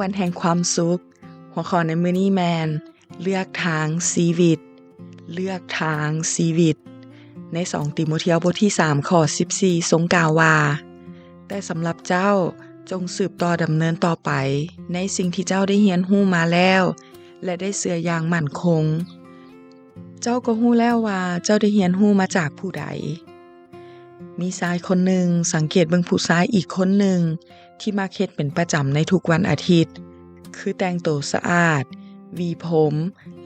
วันแห่งความสุขหัวข้อในมื้อนี้แมนเลือกทางชีวิตเลือกทางชีวิตใน2ติโมธีบทที่3ข้อ14ทรงกล่าวว่าแต่สำหรับเจ้าจงสืบต่อดำเนินต่อไปในสิ่งที่เจ้าได้เรียนรู้มาแล้วและได้เชื่ออย่างมั่นคงเจ้าก็รู้แล้วว่าเจ้าได้เรียนรู้มาจากผู้ใดมีชายคนหนึ่งสังเกตเบิ่งผู้ชายอีกคนหนึ่งที่มักเฮ็ดเป็นประจำในทุกวันอาทิตย์คือแต่งตัวสะอาดหวีผม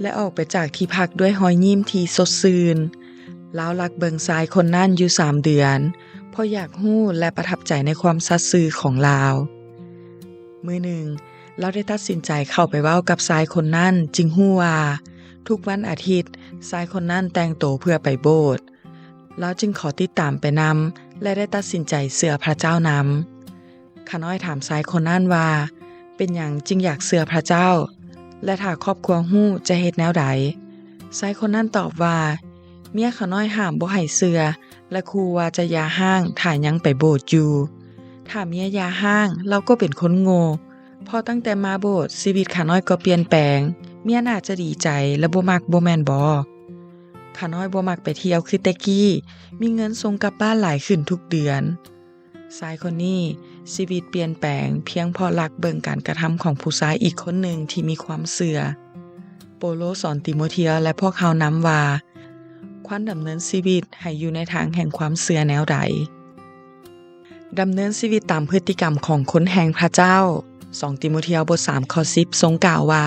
และออกไปจากที่พักด้วยรอยยิ้มที่สดชื่นลาวรักเบิ่งชายคนนั้นอยู่3 เดือนเพราะอยากรู้และประทับใจในความสัตย์ซื่อของลาวมื้อหนึ่งเราได้ตัดสินใจเข้าไปเว้ากับชายคนนั้นจึงรู้ว่าทุกวันอาทิตย์ชายคนนั้นแต่งตัวเพื่อไปโบสถ์เราจึงขอติดตามไปนำและได้ตัดสินใจเชื่อพระเจ้านำข้าน้อยถามชายคนนั้นว่าเป็นหยังจึงอยากเชื่อพระเจ้าและถ้าครอบครัวรู้จะเฮ็ดแนวใดชายคนนั้นตอบว่าเมียข้าน้อยห้ามบ่ให้เชื่อและขู่ว่าจะอย่าห้างถ้ายังไปโบสถ์อยู่ถ้าเมียอย่าห้างเราก็เป็นคนโง่พอตั้งแต่มาโบสถ์ชีวิตข้าน้อยก็เปลี่ยนแปลงเมียน่าจะดีใจและบ่มักบ่แม่นบ่ข้าน้อยบ่มักไปเที่ยวคือแต่กี้มีเงินส่งกลับบ้านหลายขึ้นทุกเดือนชายคนนี้ชีวิตเปลี่ยนแปลงเพียงเพราะรักเบิ่งการกระทำของผู้ชายอีกคนหนึ่งที่มีความเชื่อโปโลสอนติโมธีและพวกเขานำว่าควรดำเนินชีวิตให้อยู่ในทางแห่งความเชื่อแนวใดดำเนินชีวิตตามพฤติกรรมของคนแห่งพระเจ้า2ติโมธีบท3ข้อ10ทรงกล่าวว่า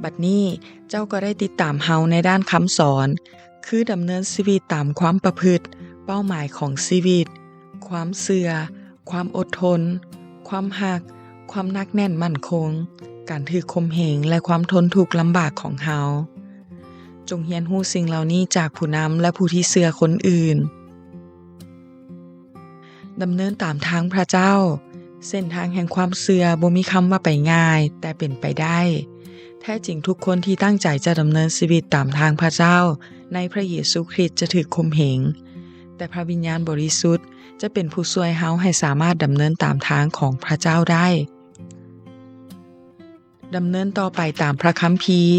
บัดนี้เจ้าก็ได้ติดตามเฮาในด้านคำสอนคือดำเนินชีวิตตามความประพฤติเป้าหมายของชีวิตความเชื่อความอดทนความหักความหนักแน่นมั่นคงการถูกข่มเหงและความทนทุกข์ลำบากของเฮาจงเรียนรู้สิ่งเหล่านี้จากผู้นำและผู้ที่เชื่อคนอื่นดำเนินตามทางพระเจ้าเส้นทางแห่งความเชื่อบ่มีคำว่าไปง่ายแต่เป็นไปได้แท้จริงทุกคนที่ตั้งใจจะดำเนินชีวิตตามทางพระเจ้าในพระเยซูคริสต์จะถูกข่มเหงแต่พระวิญญาณบริสุทธิ์จะเป็นผู้ช่วยเฮาให้สามารถดำเนินตามทางของพระเจ้าได้ดำเนินต่อไปตามพระคัมภีร์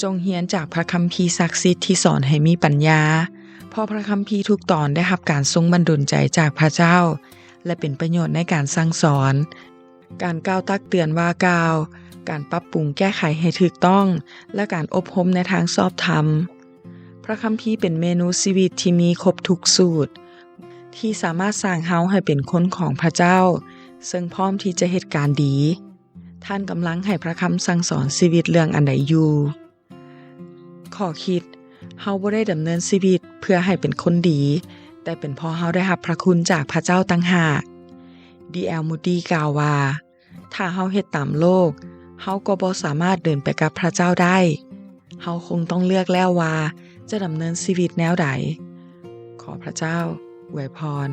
จงเรียนจากพระคัมภีร์ศักดิ์สิทธิ์ที่สอนให้มีปัญญาเพราะพระคัมภีร์ทุกตอนได้รับการทรงบันดาลใจจากพระเจ้าและเป็นประโยชน์ในการสั่งสอนการกล่าวตักเตือนว่ากล่าวการปรับปรุงแก้ไขให้ถูกต้องและการอบรมในทางชอบธรรมพระคัมภีร์เป็นเมนูชีวิตที่มีครบทุกสูตรที่สามารถสร้างเฮาให้เป็นคนของพระเจ้าซึ่งพร้อมที่จะเฮ็ดการดีท่านกำลังให้พระคำสั่งสอนชีวิตเรื่องอันใดอยู่ข้อคิดเฮาบ่ได้ดำเนินชีวิตเพื่อให้เป็นคนดีแต่เป็นเพราะเฮาได้รับพระคุณจากพระเจ้าต่างหาก D.L. Moody กล่าวว่าถ้าเฮาเฮ็ดตามโลกเฮาก็บ่สามารถเดินไปกับพระเจ้าได้เฮาคงต้องเลือกแล้วว่าจะดำเนินชีวิตแนวใดขอพระเจ้าอวยพร